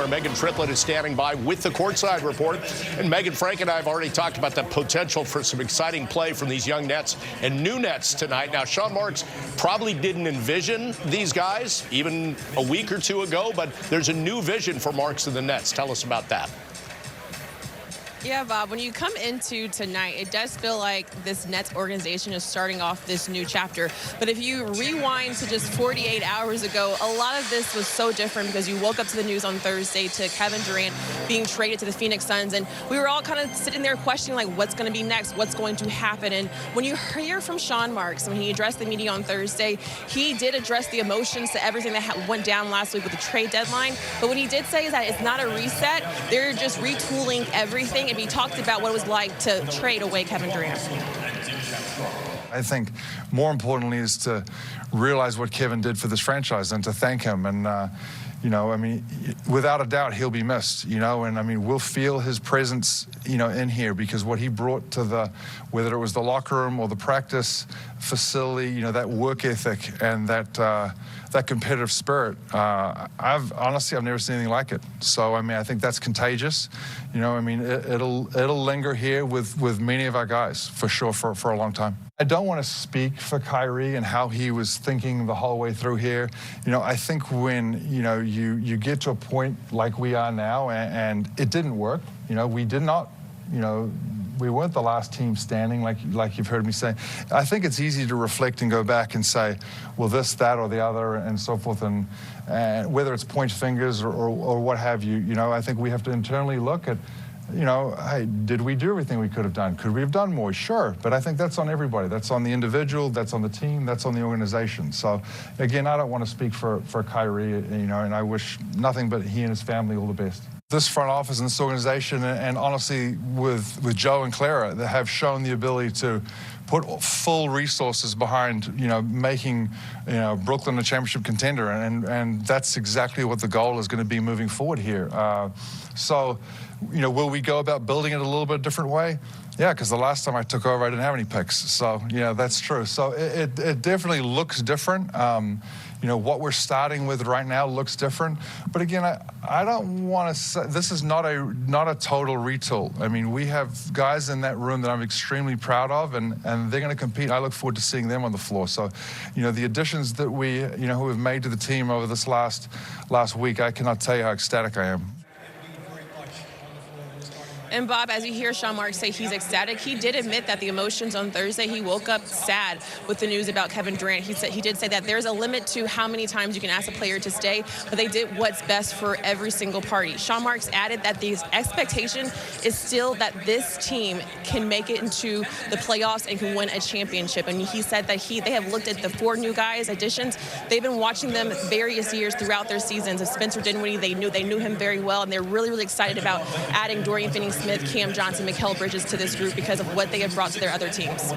Meghan Triplett is standing by with the Courtside report. And Megan, Frank, and I have already talked about the potential for some exciting play from these young Nets and new Nets tonight. Now, Sean Marks probably didn't envision these guys even a week or two ago, but there's a new vision for Marks and the Nets. Tell us about that. Yeah, Bob, when you come into tonight, it does feel like this Nets organization is starting off this new chapter. But if you rewind to just 48 hours ago, a lot of this was so different because you woke up to the news on Thursday to Kevin Durant being traded to the Phoenix Suns. And we were all kind of sitting there questioning, like, what's going to be next? What's going to happen? And when you hear from Sean Marks, when he addressed the media on Thursday, he did address the emotions to everything that went down last week with the trade deadline. But what he did say is that it's not a reset. They're just retooling everything. And he talked about what it was like to trade away Kevin Durant. I think more importantly is to realize what Kevin did for this franchise and to thank him. And, you know, I mean, without a doubt, he'll be missed, you know, and I mean, we'll feel his presence, you know, in here because what he brought to the, whether it was the locker room or the practice facility, you know, that work ethic and that competitive spirit, I've never seen anything like it. So, I mean, I think that's contagious. You know, I mean, it'll linger here with many of our guys for sure for a long time. I don't want to speak for Kyrie and how he was thinking the whole way through here. You know, I think when, you know, you get to a point like we are now and it didn't work, you know, we did not, you know, we weren't the last team standing, like you've heard me say. I think it's easy to reflect and go back and say, well, this, that, or the other, and so forth, and whether it's point fingers or what have you. You know, I think we have to internally look at, you know, hey, did we do everything we could have done? Could we have done more? Sure, but I think that's on everybody. That's on the individual, that's on the team, that's on the organization. So, again, I don't want to speak for Kyrie, you know, and I wish nothing but he and his family all the best. This front office and this organization, and honestly with Joe and Clara, that have shown the ability to put full resources behind, you know, making, you know, Brooklyn a championship contender, and that's exactly what the goal is going to be moving forward here. So, you know, will we go about building it a little bit different way? Yeah, because the last time I took over, I didn't have any picks. So, yeah, that's true. So it definitely looks different. You know, what we're starting with right now looks different. But again, I don't want to say, this is not a total retool. I mean, we have guys in that room that I'm extremely proud of, and they're going to compete. I look forward to seeing them on the floor. So, you know, the additions that we, you know, who have made to the team over this last week, I cannot tell you how ecstatic I am. And, Bob, as you hear Sean Marks say he's ecstatic, he did admit that the emotions on Thursday, he woke up sad with the news about Kevin Durant. He did say that there's a limit to how many times you can ask a player to stay, but they did what's best for every single party. Sean Marks added that the expectation is still that this team can make it into the playoffs and can win a championship. And he said that they have looked at the 4 new guys additions. They've been watching them various years throughout their seasons. Of Spencer Dinwiddie, they knew him very well, and they're really, really excited about adding Dorian Finney-Smith, Cam Johnson, Mikal Bridges to this group because of what they have brought to their other teams.